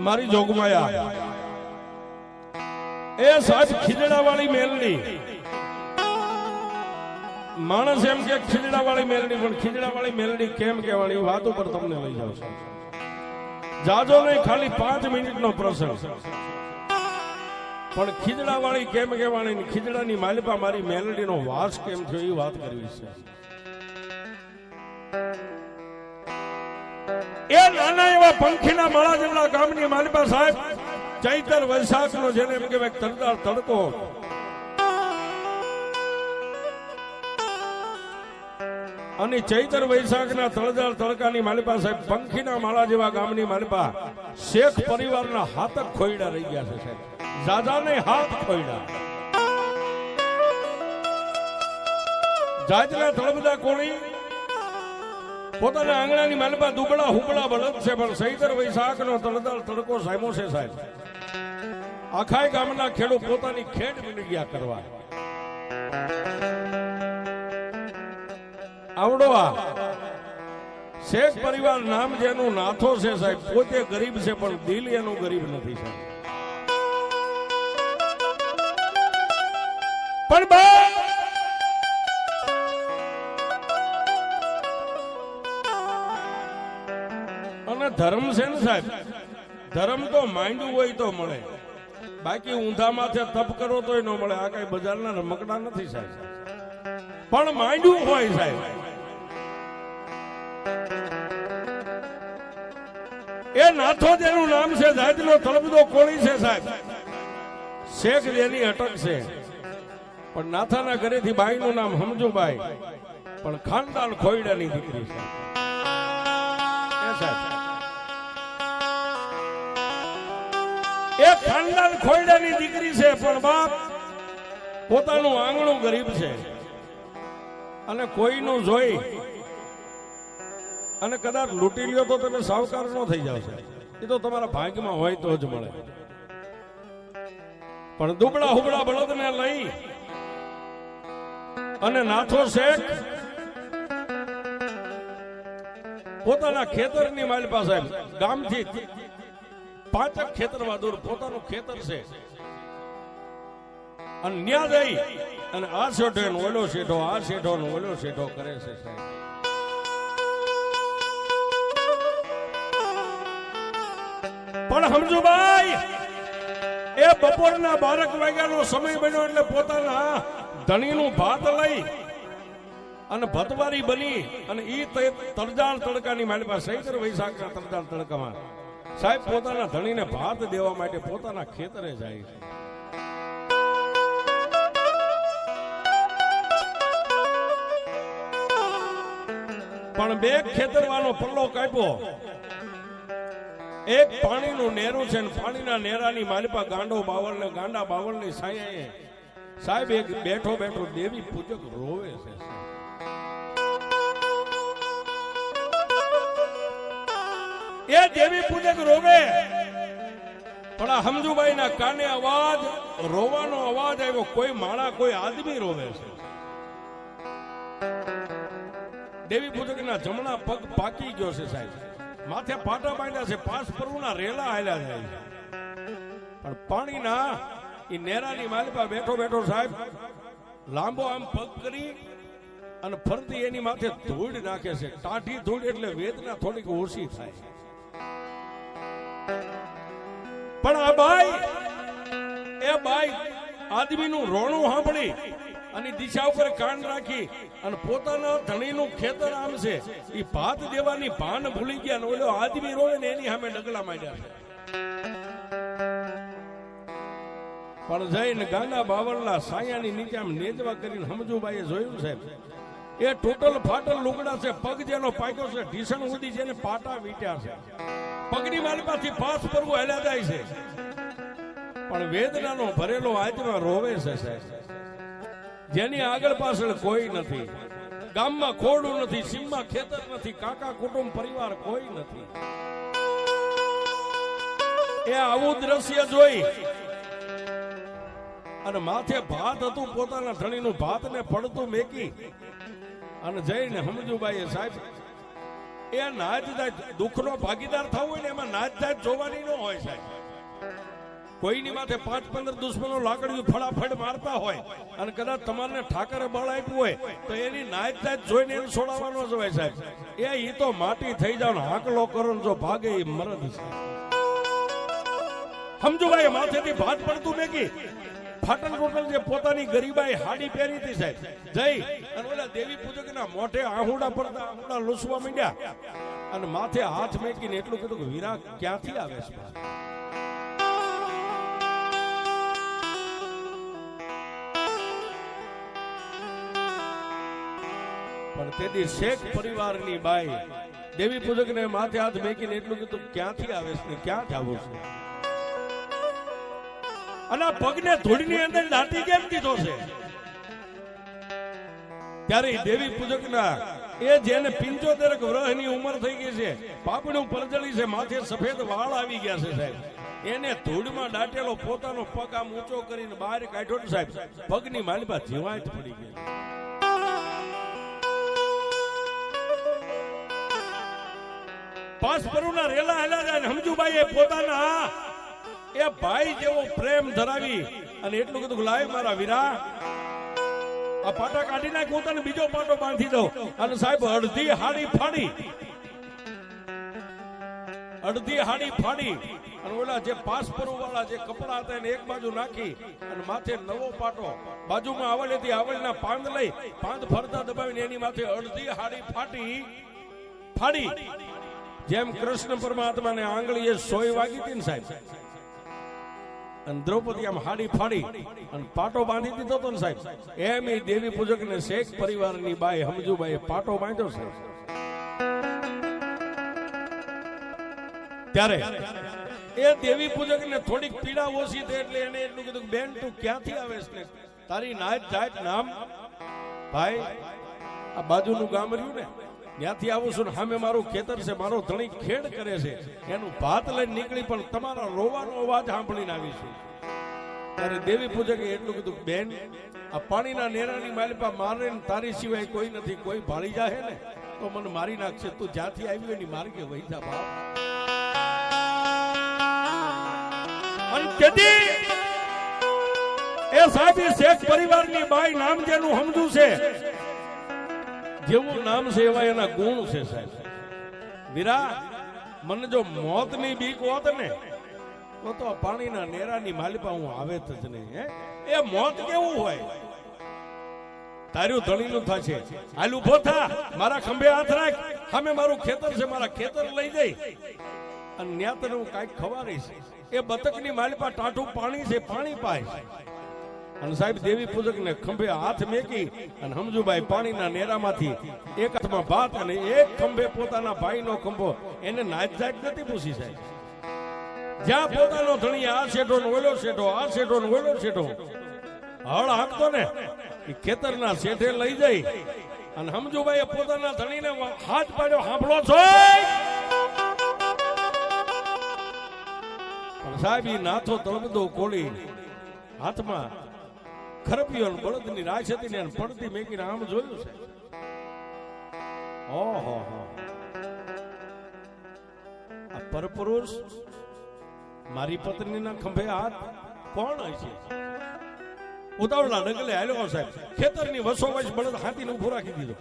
મારી જોગમાયા એ સાહેબ ખીજડા વાળી મેલડી માણસ એમ કે ખીજડા વાળી મેલડી પણ ખીજડા વાળી મેલડી કેમ કહેવાળી વાત ઉપર તમને લઈ જાવ છું જાજો નહીં ખાલી 5 મિનિટનો પ્રસંગ પણ ખીજડા વાળી કેમ કહેવાળી ખીજડાની માલિપા મારી મેલડીનો વાસ કેમ થયો એ વાત કરવી છે એ નાના એવા પંખીના માળા જેવડા ગામની માલિપા સાહેબ ચૈતર વૈશાખનો જેને એમ કહેવાય તરદાર તડકો અને ચૈતર વૈશાખના તળદાર તડકાની માલિપા સાહેબ પંખીના માળા જેવા ગામની માલિપા શેખ પરિવારના હાથક ખોયડા રહી ગયા છે સાહેબ જાજાને હાથ ખોયડા જાજના તળબદા કોણી પોતાના આંગણાની માલિપા દુબળા હુબળા બળદ છે પણ ચૈતર વૈશાખનો તળદાર તડકો સાયમો છે સાહેબ આખાય ગામના ખેડૂત પોતાની ખેડ મિલી ગયા કરવા આવડો આ શેખ પરિવાર નામ જેનું નાથો છે સાહેબ પોતે ગરીબ છે પણ દિલ એનું ગરીબ નથી સાહેબ પણ અને ધર્મ છે ને સાહેબ ધર્મ તો માંડ્યું હોય તો મળે બાકી ઊંધા માથે તપ કરો તોય ન મળે આ કઈ બજારના રમકડા નથી સાહેબ પણ માંડ્યું હોય સાહેબ એ નાથો જેનું નામ છે જાતનો તળબદો કોળી છે સાહેબ શેખ જેની અટક છે પણ નાથાના ઘરેથી બાઈનું નામ હમજુબાઈ પણ ખાનદાન ખોયડાની દીકરી છે એ ખાનદાન ખોયડાની દીકરી છે પણ બાપ પોતાનું આંગણું ગરીબ છે અને કોઈનું જોઈ અને કદાચ લૂંટી લ્યો તો તમે સાવકાર ન થઈ જાવ એ તો તમારા ભાગ્યમાં હોય તો જ મળે પણ દુબળા હુબળા બળદને લઈ અને નાથો શેખ પોતાના ખેતરની માલિપા સાહેબ ગામથી 5 ખેતરમાં દૂર પોતાનું ખેતર છે અને ન્યા જઈ અને આ શેઠો ને ઓલો શેઠો આ શેઠો ને ઓલો શેઠો કરે છે સાહેબ પણ હમજુભાઈ એ બપોરના 12 વાગ્યાનો સમય બન્યો એટલે પોતાના ધણીનું ભાત લઈ અને ભતવારી બની અને ઈ તરજાળ તડકાની માલિપા ચૈતર વૈશાખના તરજાળ તડકામાં સાહેબ પોતાના ધણીને ભાત દેવા માટે પોતાના ખેતરે જાય છે પણ 2 ખેતરવાનો પલ્લો કાપ્યો એક પાણીનું નેરું છે પાણીના નેરાની માલિપા ગાંડા બાવળની સાયાએ સાહેબ એક બેઠો બેઠો દેવી પૂજક રોવે છે એ દેવી પૂજક રોવે પણ આ હમજુબાઈ ના કાને અવાજ રોવાનો અવાજ આવ્યો કોઈ માણા કોઈ આદમી રોવે છે દેવી પૂજક ના જમણા પગ પાકી ગયો છે સાહેબ માથે પાટા બાંધ્યા છે 5 પરવના રેલા હાલ્યા જાય પણ પાણીના ઈ નેરાની માલિપા બેઠો બેઠો સાહેબ લાંબો આમ પગ કરી અને ફરતી એની માથે ધૂળ નાખે છે ટાઢી ધૂળ એટલે વેદના થોડીક ઓછી થાય પણ આ બાઈ આદમીનું રોણું સાંભળી અને દિશા ઉપર કાન રાખી અને પોતાના ધણીનું ખેતર આમ છે એ ભાત દેવાની ભાન ભૂલી ગયા ને ઓલો આદમી રોવે ને એની સામે ડગલા માંડ્યા છે પણ જઈને ગાંડા બાવળના સાયાની નીચે આમ નેજવા કરીને હમજુબાઈએ જોયું સાહેબ એ ટોટલ ફાટલ લુગડા છે પગ જેનો પાક્યો છે ઢીસણ સુધી જેને પાટા વીટ્યા છે પગની માલિપાથી 5 પરવું હેલા જાય છે પણ વેદનાનો ભરેલો આજમાં રોવે છે સાહેબ જેની આગળ પાછળ કોઈ નથી ગામમાં ખોડું નથી સીમમાં ખેતર નથી કાકા કુટુંબ પરિવાર કોઈ નથી એ આવું દ્રશ્ય જોઈ અને માથે ભાત હતું પોતાના ધણીનું ભાત ને પડતું મેકી અને જઈને હમજુબાઈએ સાહેબ એ નાચ જાત દુઃખનો ભાગીદાર થવું હોય ને એમાં નાચ જાત જોવાની ન હોય સાહેબ. કોઈની માથે 5-15 દુશ્મનો લાકડીઓ ફળાફળ મારતા હોય અને કદાચ તમારને ઠાકરે બળ આપ્યું હોય તો એની નાચ જાત જોઈને એને છોડાવવાનો જ હોય સાહેબ. એ તો માટી થઈ જાવ ને હાકલો કરો જો ભાગે એ મરદ છે. સમજો ભાઈ માથેથી ભાત પડતું મેકી ફાટલ ટોટલ જે પોતાની ગરીબાઈ હાડી પહેરી હતી સાહેબ જઈ અને ઓલા દેવી પૂજકના મોઢે આહુડા પડતા આહુડા લૂસવા માંડ્યા અને માથે હાથ મેકીને એટલું કીધું કે વીરા ક્યાંથી આવે છે. પણ તેથી શેખ પરિવારની બાઈ દેવી પૂજકને માથે હાથ મેકીને એટલું કીધું ક્યાંથી આવે છે ક્યાં જવું છે. અને પગને ધૂળની અંદર દાટી કેમ દીધો છે. ત્યારે દેવી પૂજકના એ જેને 75 વર્ષની ઉંમર થઈ ગઈ છે, પાપણું પરજળી છે, માથે સફેદ વાળ આવી ગયા છે સાહેબ, એને ધૂળમાં દાટેલો પોતાનો પગ આમ ઊંચો કરીને બહાર કાઢ્યો સાહેબ, પગની માલિપા જીવાત પડી ગઈ. પાસ પરુના રેલા હેલા જાય હમજુભાઈ પોતાના એ ભાઈ જેવો પ્રેમ ધરાવી અને એટલું કીધું લાય મારા વીરા આ પાટા કાઢી નાખ, હું તને બીજો પાટો બાંધી દઉં. અને સાહેબ અડધી હાડી ફાડી અને ઓલા જે પાસપરુ વાળા જે કપડા હતા એને એક બાજુ નાખી અને માથે નવો પાટો બાજુમાં આવડેથી આવડના પાંદ લઈ પાંદ ફરતા દબાવીને એની માથે અડધી હાડી ફાડી જેમ કૃષ્ણ પરમાત્માને આંગળીએ સોય વાગી હતી ને સાહેબ, અને દ્રૌપદી આમ હાડી ફાડી અને પાટો બાંધી દીધો હતો ને સાહેબ, એમ એ દેવી પૂજક ને શેખ પરિવારની બાઈ હમજુબાઈ પાટો બાંધ્યો છે. ત્યારે એ દેવી પૂજક ને થોડીક પીડા ઓછી થઈ એટલે એને એટલું કીધું બેન તું ક્યાંથી આવે છે, તારી નાત જાત નામ. ભાઈ આ બાજુનું ગામ રહ્યું ને ત્યાંથી આવું છું ને સામે મારું ખેતર છે, મારો ધણી ખેડ કરે છે, એનું ભાત લઈને નીકળી પણ તમારા રોવાનો અવાજ સાંભળીને આવી છું. ત્યારે દેવી પૂજકે એટલું કીધું બેન આ પાણીના નેરાની માલિપા મારે તારી સિવાય કોઈ નથી, કોઈ ભાળી જાય ને તો મને મારી નાખશે, તું જ્યાંથી આવી હોય ની માર્ગે વહી જા બાપ. અને તેથી એ સાહેબ શેખ પરિવારની બાઈ નામ જેનું સમજુ છે, જેવું નામ છે એવા એના ગુણ છે સાહેબ. વીરા મને જો મોતની બીક હોત ને તો પાણીના નેરાની માલિપા હું આવે જ નહીં. એ મોત કેવું હોય, તારું ધણીનું થશે, હાલ ઉભો થા, મારા ખંભે હાથ રાખ, સામે મારું ખેતર છે, મારા ખેતર લઈ જઈ અને ન્યા તને હું કાંઈક ખવારીશ. એ બતકની માલિપા ટાઢું પાણી છે, પાણી પાય. અને સાહેબ દેવી પૂજક ને ખંભે હાથ મેકી અને હમજુભાઈ પાણીના નેરામાંથી એક હાથમાં ભાત અને એક ખંભે પોતાના ભાઈનો ખંભો, એને નાચ જાત નથી પૂછી સાહેબ. જ્યાં પોતાનો ધણી આ શેઠો ને ઓલો શેઠો, આ શેઠો ને ઓલો શેઠો હળ હાંકતો ને એ ખેતરના શેઠે લઈ જઈ અને હમજુભાઈ પોતાના ધણીને હાથ પાડ્યો, સાંભળો છો સાહેબ. ઈ નાથો તળબદો કોળી હાથમાં ખરપીઓ બળદની રાશ હતી ને પડતી મેકીને આમ જોયું છે. ઓહો આ પરપુરુષ મારી પત્નીના ખંભે હાથ કોણ હશે? ઉતાવળા ડગલે હાલ્યો સાહેબ, ખેતરની વસોવસ બળદ હાથીને ઉભો રાખી દીધો,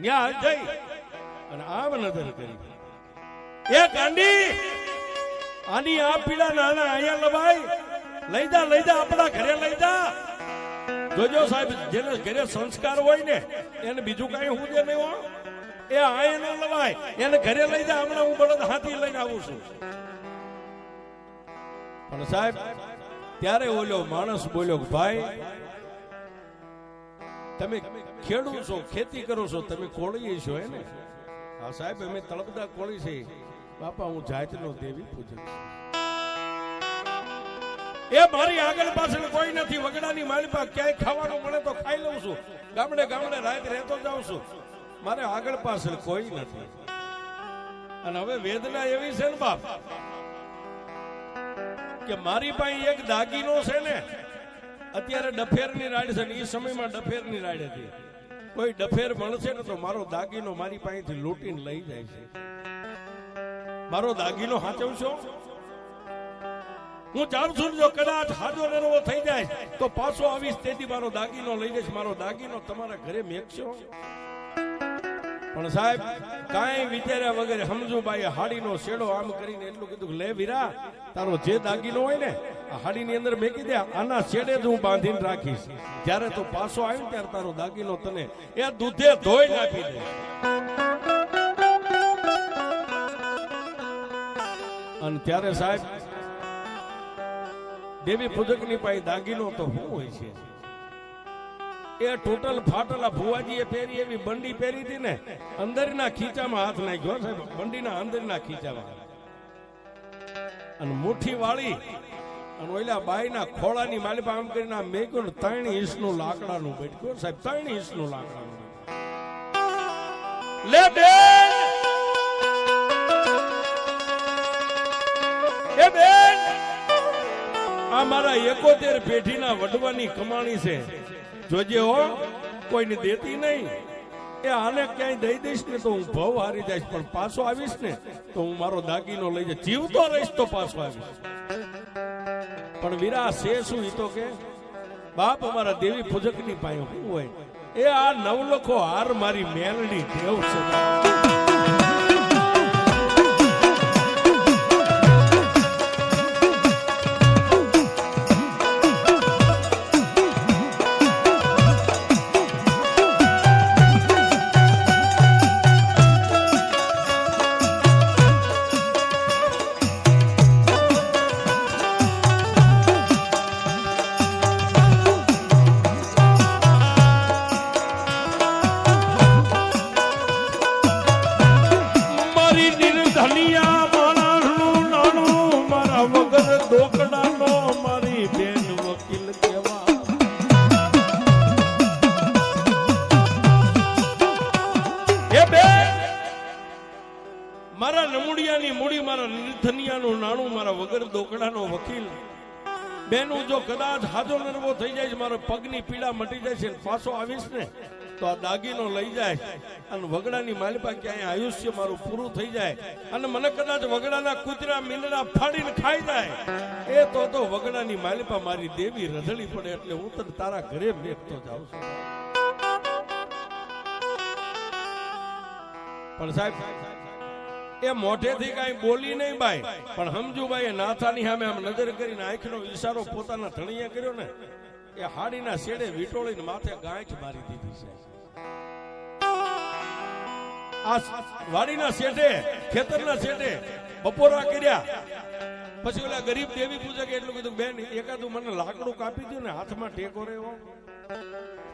ન્યા જઈ અને આમ નજર કરી, એ ગાંડી આની આ પીડા નાના અહીંયા લવાય, લઈ જા આપણા ઘરે લઈ જા. જોજો સાહેબ જેને ઘરે સંસ્કાર હોય ને એને બીજું કઈ હું જે નહીં હોય, એ આયા ન લવાય, એને ઘરે લઈ જા, હમણાં હું બળદ હાથી લઈને આવું છું. પણ સાહેબ ત્યારે ઓલો માણસ બોલ્યો, ભાઈ તમે ખેડૂત છો, ખેતી કરો છો, તમે કોળી છો ને? હા સાહેબ અમે તળપદા કોળી છે બાપા, હું જાતનો દેવી પૂજક છું. એ મારી આગળ પાછળ કોઈ નથી, વગડાની માલિપા ક્યાંય ખાવાનું મળે તો ખાઈ લઉં છું, ગામડે રાત રહેતો જાઉં છું, મારે આગળ પાછળ કોઈ નથી. અને હવે વેદના એવી છે ને બાપ કે મારી પાસે એક દાગીનો છે ને, અત્યારે ડફેરની રાડ છે ને, એ સમયમાં ડફેરની રાડ હતી, કોઈ ડફેર મળશે ને તો મારો દાગીનો મારી પાસેથી લૂંટીને લઈ જાય છે. મારો દાગીનો હાચવશો? હું જાણું છું જો કદાચ હાજો નરવો થઈ જાય તો પાછો આવીશ, તેથી મારો દાગીનો લઈ જઈશ. મારો દાગીનો તમારા ઘરે મેકશો? પણ સાહેબ કાંઈ વિચાર્યા વગર હમજુબાઈએ હાડીનો શેડો આમ કરીને એટલું કીધું, લે વીરા, તારો જે દાગીનો હોય ને આ હાડીની અંદર મેકી દે, આના શેડે જ હું બાંધીને રાખીશ. જ્યારે તું પાછો આવ્યો ત્યારે તારો દાગીનો તને એ દૂધે ધોઈ આપી દે. અને ત્યારે સાહેબ દેવી પૂજકની પાસે દાગીનો તો શું હોય છે? એ ટોટલ ફાટેલા ભુવાજીએ પહેરી એવી બંડી પહેરી હતી ને, અંદરના ખીચામાં હાથ નાખ્યો સાહેબ, બંડીના અંદરના ખીચામાં, અને મુઠ્ઠી વાળી અને ઓલા બાઈના ખોળાની માલિપા આમ કરીને મેક્યું, 3 ઇંચનું લાકડાનું બેઠું સાહેબ, 3 ઇંચનું લાકડાનું. લે બેન, એ બેન, આ મારા 71 પેઢીના વડવાની કમાણી છે, જોજે હો, કોઈને દેતી નહીં. એ આને ક્યાંય દઈ દઈશ ને તો હું ભાવ હારી જઈશ, પણ પાછો આવીશ ને તો હું મારો દાગીનો લઈ જઈશ. જીવતો રહીશ તો પાછો આવીશ. પણ વીરા છે શું? ઈ તો કે બાપ અમારા દેવી પૂજકની પાસે શું હોય? એ આ નવલખો હાર મારી મેલડી દેવ છે. મારા નમુડિયાની મૂડી, મારા નિર્ધનિયાનું નાણું, મારા વગર દોકડાનો વકીલ. બેનું જો કદાચ હાજો નરવો થઈ જાય છે, મારા પગની પીડા મટી જાય છે, પાછો આવીશ ને તો આ દાગીનો લઈ જાય અને વગડાની માલિપા ક્યાંય આયુષ્ય મારું પૂરું થઈ જાય અને મને કદાચ વગડાના કૂતરા મીંડડા ફાડીને ખાઈ જાય, એ તો વગડાની માલિપા મારી દેવી રધળી પડે. એટલે હું તને તારા ઘરે મેકતો જાઉં છું. પણ સાહેબ એ મોઢેથી કઈ બોલી નહીં બાઈ, પણ હમજુબાઈએ નાથાની સામે આમ નજર કરીને આંખનો ઈશારો પોતાના ધણીએ કર્યો ને, એ હાડીના શેડે વીટોળીને માથે ગાંઠ મારી દીધી છે. આ વાડીના શેઠે, ખેતરના શેઠે બપોરા કર્યા પછી ઓલા ગરીબ દેવી પૂજકે એટલું કીધું, બેન એકાદું મને લાકડું કાપી દઉં ને, હાથમાં ટેકો રહ્યો.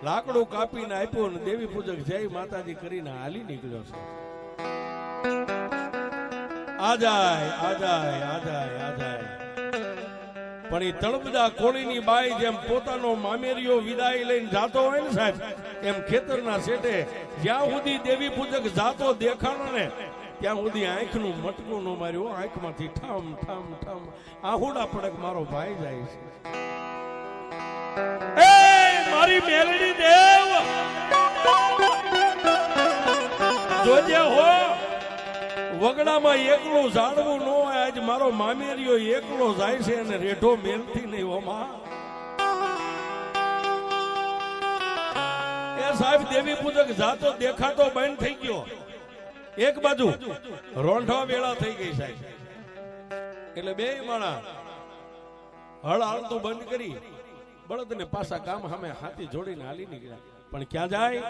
લાકડું કાપીને આપ્યું ને દેવી પૂજક જય માતાજી કરીને હાલી નીકળ્યો છે. આજાય પણ એ તળપદા કોળીની બાઈ જેમ પોતાનો મામેરિયો વિદાય લઈને જાતો હોય ને સાહેબ, એમ ખેતરના શેઠે જ્યાં સુધી દેવી પૂજક જાતો દેખાણો ને ત્યાં સુધી આંખનું મટકું ન માર્યું. આંખમાંથી ઠામ ઠામ ઠામ આહુડા પડક મારો ભાઈ જાય છે. એ મારી મેલડી દેવ જોજે હો, વગડામાં એકલું ઝાડવું ન હોય. આજ મારો મામેરિયો એકલો જાય છે અને રેઢો મેલતી નહીં હોમાં. એ સાહેબ દેવી પૂજક જાતો દેખાતો બંધ થઈ ગયો. એક બાજુ રોંઢવા વેળા થઈ ગઈ સાહેબ, એટલે બે માણા હળ હાલતું બંધ કરી બળદને પાછા ગામ સામે હાથી જોડીને હાલી નીકળ્યા. પણ ક્યાં જાય?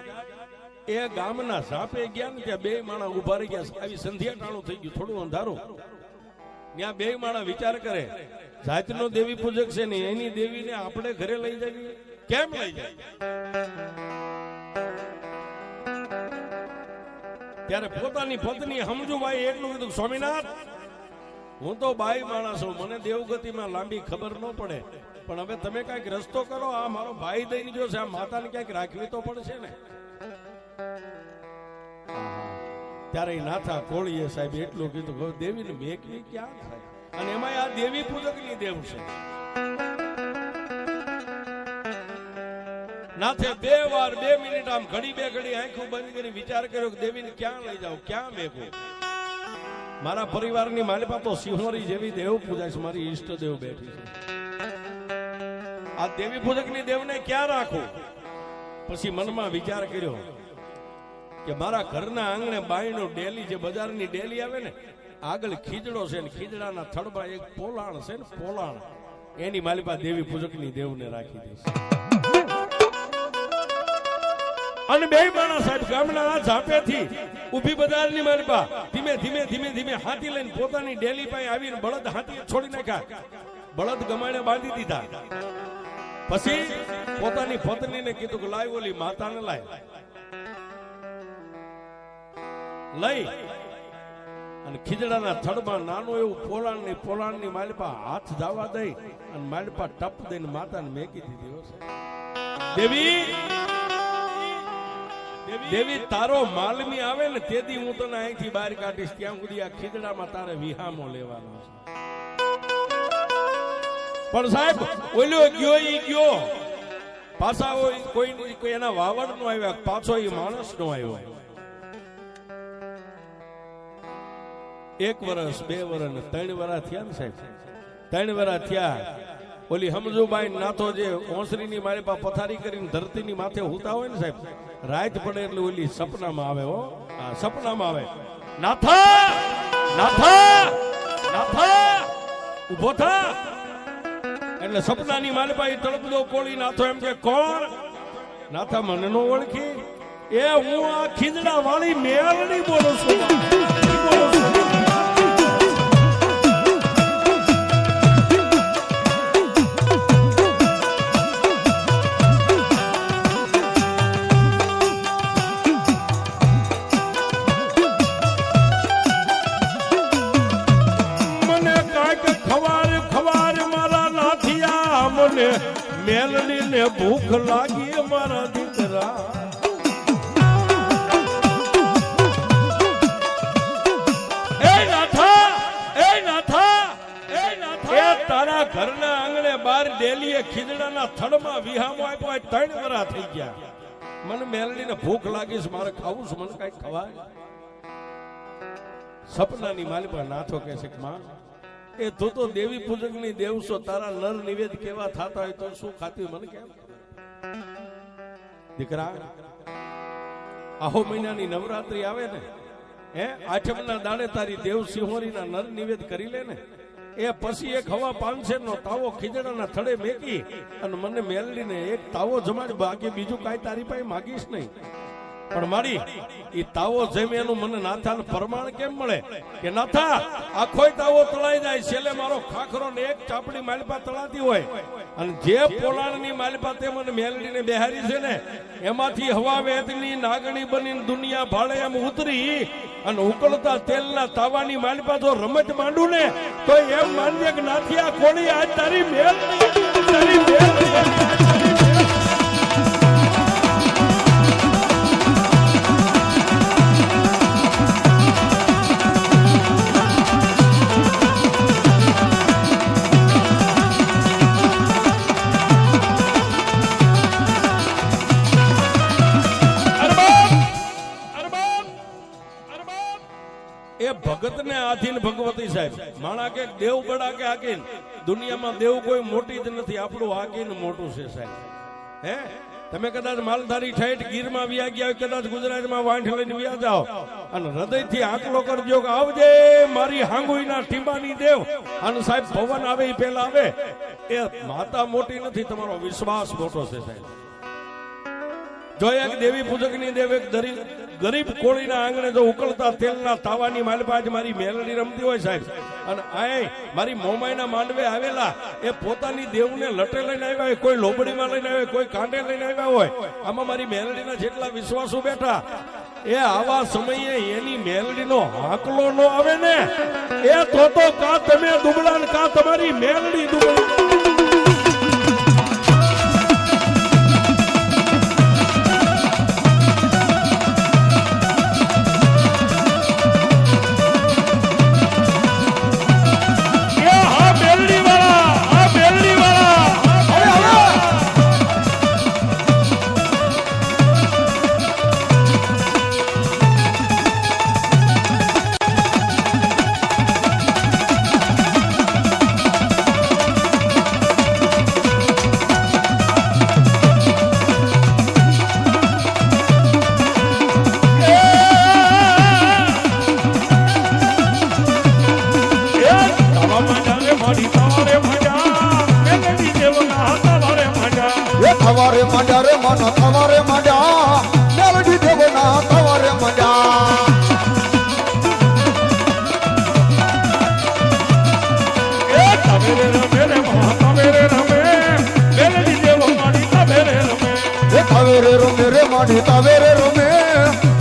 એ ગામના ઝાપે ગયા ને ત્યાં બે માણા ઉભા રહી ગયા. આવી સંધ્યા ટાણું થઈ ગયું, થોડું અંધારું. ત્યાં બે માણા વિચાર કરે, જાતનો દેવી પૂજક છે ને એની દેવીને આપણે ઘરે લઈ જઈએ, કેમ લઈ જાય? ત્યારે પોતાની પત્ની હમજુબાઈ એટલું કીધું, સ્વામિનાથ હું તો બાઈ માણસ છું, મને દેવગતિમાં લાંબી ખબર ન પડે, પણ હવે તમે કઈક રસ્તો કરો. આ મારો ભાઈ દઈને જો છે, આ માતાને ક્યાંક રાખવી તો પડશે ને. ત્યારે નાથા કોળીએ સાહેબ એટલું કીધું, દેવીને મેકવી ક્યાં થાય? અને એમાં આ દેવી પૂજકની દેવ છે. નાથે 2 વાર 2 મિનિટ આમ ઘડી બે ઘડી આંખો બંધ કરી વિચાર કર્યો કે દેવીને ક્યાં લઈ જાઉં, ક્યાં મેકું. મારા પરિવારની માલિપા તો સિંહોરી જેવી દેવ પૂજા છે, મારી ઈષ્ટદેવ બેઠી છે. આ દેવી પૂજકની દેવને ક્યાં રાખું? પછી મનમાં વિચાર કર્યો કે મારા ઘરના આંગણે બાયનો ડેલી, જે બજારની ડેલી આવે ને, આગળ ખીજડો છે ને ખીજડાના થડમાં એક પોલાણ છે ને, પોલાણ એની માલિપા દેવી પૂજકની દેવને રાખી દઈશ. અને બે માણા સાહેબ ગામના ઝાપેથી ઊભી બજારની માલિપા ધીમે ધીમે ધીમે ધીમે હાથી લઈને પોતાની ડેલી પાસે આવીને બળદ હાથી છોડી નાખ્યા, બળદ ગમાણે બાંધી દીધા. પછી પોતાની પત્નીને કીધું કે લાય ઓલી માતાને લાય. લઈ અને ખીજડાના થડમાં નાનું એવું પોલાણની માલિપા હાથ જવા દઈ અને માલિપા ટપ દઈને માતાને મેકી દીધી. દેવી તારો માલમી આવે ને તેથી હું તને અહીંથી બહાર કાઢીશ, ત્યાં સુધી આ ખીજડામાં તારે વિહામો લેવાનો છે. પણ સાહેબ ઓલો ગયો ઈ ગયો, પાછા કોઈ એના વાવડ નો આવ્યા, પાછો એ માણસ નો આવ્યો. 1 વર્ષ 2 વર્ષ 3 વર્ષ થયા ને સાહેબ, 3 વર્ષ થયા. ઓલી સમજુબાઈ નાથો જે ઓસરીની મારી પા પથારી કરીને ધરતીની માથે હુતા હોય ને સાહેબ, રાત પડે એટલે ઓલી સપનામાં આવે. હો સપનામાં આવે, નાથા નાથા નાથા ઉભો થા. એટલે સપનાની મારી પા તળપદો કોળી નાથો એમ કે કોણ? નાથા મને નો ઓળખી? એ હું આ ખીજડા વાળી મેલડી બોલું છું. મેલડી ને ભૂખ લાગી મારા દીકરા. એ નાથા એ નાથા એ નાથા, એ તારા ઘરના આંગણે બાર ડેલીએ ખીજડાના થડમાં વિહામો આપ્યો. 3 વર્ષ થઈ ગયા. મને મેલડી ને ભૂખ લાગી છે, મારે ખાવું છે, મને કઈ ખવાય. સપનાની માલિકા નાથો કહે છે કે માં, એ તું તો દેવી પૂજક ની દેવ છો, તારા નર નિવેદ કેવા થતા હોય તો શું ખાતી મને કેમ? દીકરા આહો મહિનાની નવરાત્રી આવે ને, હે 8મના દાડે તારી દેવ સિંહોરીના નર નિવેદ કરી લે ને, એ પછી એક હવા 500 નો તાવો ખીજડાના થડે મેકી અને મને મેલડીને એક તાવો જમાડી, બાકી બીજું કાંઈ તારી પાસે માગીશ નહીં. પણ મારી ઈ તાવો જેમ એનું મને નાથાને પ્રમાણ કેમ મળે કે નાથા આખો તાવો તળાઈ જાય, છેલ્લે મારો ખાખરો ને એક ચાપડી માલિપા તળાતી હોય, અને જે પોલાણની માલિપા તે મને મેલડીને બેહારી છે ને, એમાંથી હવા વેતની નાગણી બની દુનિયા ભાડે એમ ઉતરી અને ઉકળતા તેલના તાવાની માલિપા જો રમત માંડું ને તો એમ માનજે કે નાથી આ કોણી આજ તારી મેલડી, તારી મેલડી. ભગત ને આધીન ભગવતી સાહેબ, માણા કે દેવ બડા કે આકીન, દુનિયામાં દેવ કોઈ મોટી જ નથી, આપણું આકીન મોટું છે સાહેબ. હે તમે કદાચ માલધારી ઠેઠ ગીરમાં વ્યા ગયા હોય, કદાચ ગુજરાતમાં વાંઠ લઈને વ્યા જાઓ અને હૃદયથી આકલો કરજો કે આવજે મારી હાંગુઈના ટીંબાની દેવ, અને સાહેબ પવન આવે એ પેલા આવે. એ માતા મોટી નથી, તમારો વિશ્વાસ મોટો છે સાહેબ. જો એક દેવી પૂજક ની દેવ એક ગરીબ કોળીના આંગણે જો ઉકળતા તેલના તાવાની માલિપા મારી મેલડી રમતી હોય સાહેબ, અને આ મારી મોમાઈના માંડવે આવેલા એ પોતાની દેવને લટે લઈને આવ્યા હોય, કોઈ લોબડીમાં લઈને આવ્યા, કોઈ કાંડે લઈને આવ્યા હોય, આમાં મારી મેલડીના જેટલા વિશ્વાસુ બેઠા, એ આવા સમયે એની મેલડીનો હાકલો નો આવે ને, એ તો કા તમે દુબળા ને કા તમારી મેલડી દુબળી. દેવાના તમારે મજા મેલડી દેવના તમારે મજા એ તવેરે રમે રે મા તવેરે રમે મેલડી દેવ મારી તવેરે રમે એ તવેરે રમે રે માડી તવેરે રમે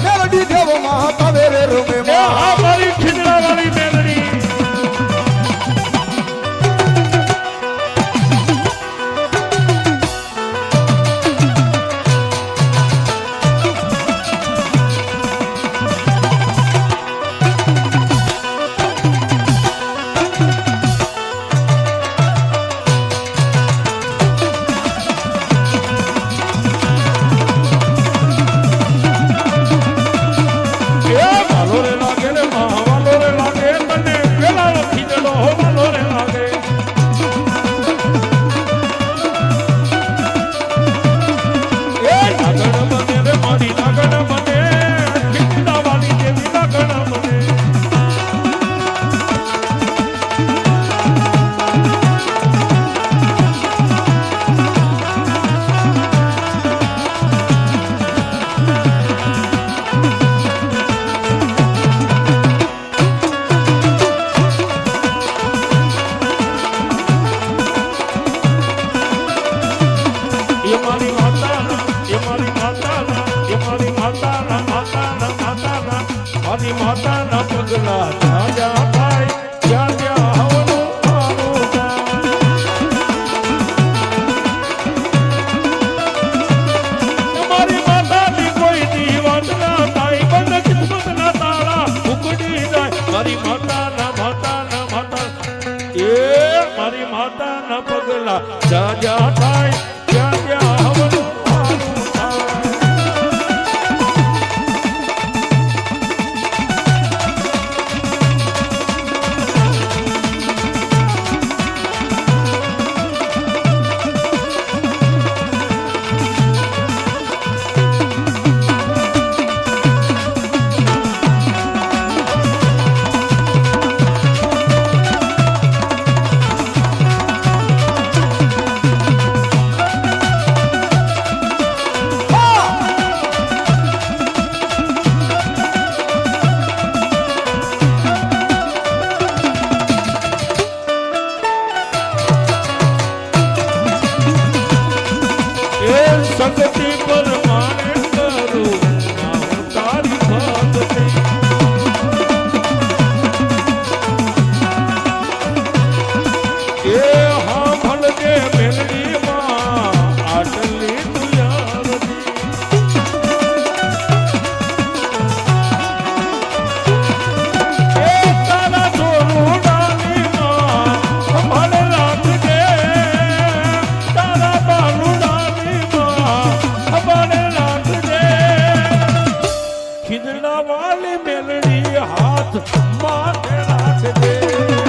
મેલડી દેવમાં તવેરે રમે આ મારી ખીજડા વાળી મેલડી મારી માતાના પગલા જાજા થાય જ્યાં જ્યાં હવનું મારું જાય મારી માતાની કોઈ દી વાત ના થાય બંધ કિસ્મત ના તાળા ઉકડી જાય મારી માતાના એ મારી માતાના પગલા જાજા થાય જ્યાં જ્યાં હવનું મારું થાય શક્તિ પરમાણે કરું તારી ભક્તિ એ હા ભલજે મેલડી માં આટલી તુયારતી એ તારા જોરું ડાલી માં સંભાળ રાખજે તારા બાલું ખીજડા વાલી મેલડી હાથ માથે રાખજે